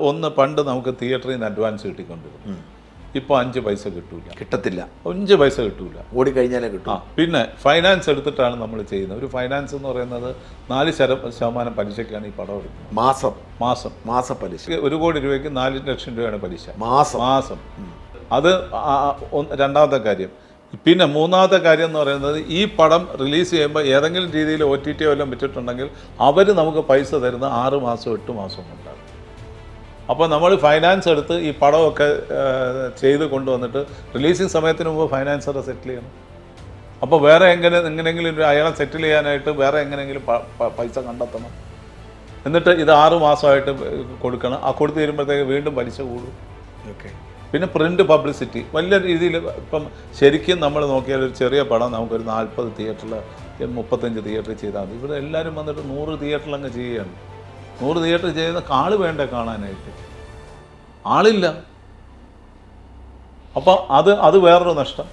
ഒന്ന് പണ്ട് നമുക്ക് തിയേറ്ററിൽ നിന്ന് അഡ്വാൻസ് കിട്ടിക്കൊണ്ടിരുന്നു. ഇപ്പോൾ 5 പൈസ കിട്ടത്തില്ല. 5 പൈസ കിട്ടൂല. ഓടിക്കഴിഞ്ഞാലേ കിട്ടും. പിന്നെ ഫൈനാൻസ് എടുത്തിട്ടാണ് നമ്മൾ ചെയ്യുന്നത്. ഒരു ഫൈനാൻസ് എന്ന് പറയുന്നത് 4% പലിശയ്ക്കാണ് ഈ പടം എടുക്കുന്നത്. മാസം പലിശ. 1 കോടി രൂപയ്ക്ക് 4 ലക്ഷം രൂപയാണ് പലിശ മാസം. അത് രണ്ടാമത്തെ കാര്യം. പിന്നെ മൂന്നാമത്തെ കാര്യം എന്ന് പറയുന്നത്, ഈ പടം റിലീസ് ചെയ്യുമ്പോൾ ഏതെങ്കിലും രീതിയിൽ OTT വല്ലതും വിറ്റിട്ടുണ്ടെങ്കിൽ അവർ നമുക്ക് പൈസ തരുന്ന 6 മാസം 8 മാസം കൊണ്ടാണ്. അപ്പോൾ നമ്മൾ ഫൈനാൻസ് എടുത്ത് ഈ പടമൊക്കെ ചെയ്ത് കൊണ്ടുവന്നിട്ട് റിലീസിങ് സമയത്തിന് മുമ്പ് ഫൈനാൻസറെ സെറ്റിൽ ചെയ്യണം. അപ്പോൾ വേറെ എങ്ങനെയെങ്കിലും അയാളെ സെറ്റിൽ ചെയ്യാനായിട്ട് വേറെ എങ്ങനെയെങ്കിലും പൈസ കണ്ടെത്തണം. എന്നിട്ട് ഇത് 6 മാസമായിട്ട് കൊടുക്കണം. കൊടുത്തു തരുമ്പോഴത്തേക്ക് വീണ്ടും പലിശ കൂടും. ഓക്കെ. പിന്നെ പ്രിൻ്റ് പബ്ലിസിറ്റി വലിയ രീതിയിൽ. ഇപ്പം ശരിക്കും നമ്മൾ നോക്കിയാൽ ഒരു ചെറിയ പടം നമുക്കൊരു 40 തിയേറ്ററിൽ 35 തിയേറ്ററിൽ ചെയ്താൽ മതി. ഇവിടെ എല്ലാവരും വന്നിട്ട് 100 തിയേറ്ററിൽ അങ്ങ് ചെയ്യുകയാണ്. 100 തിയേറ്റർ ചെയ്യുന്ന ആൾ വേണ്ടേ കാണാനായിട്ട്? ആളില്ല. അപ്പോൾ അത് വേറൊരു നഷ്ടം.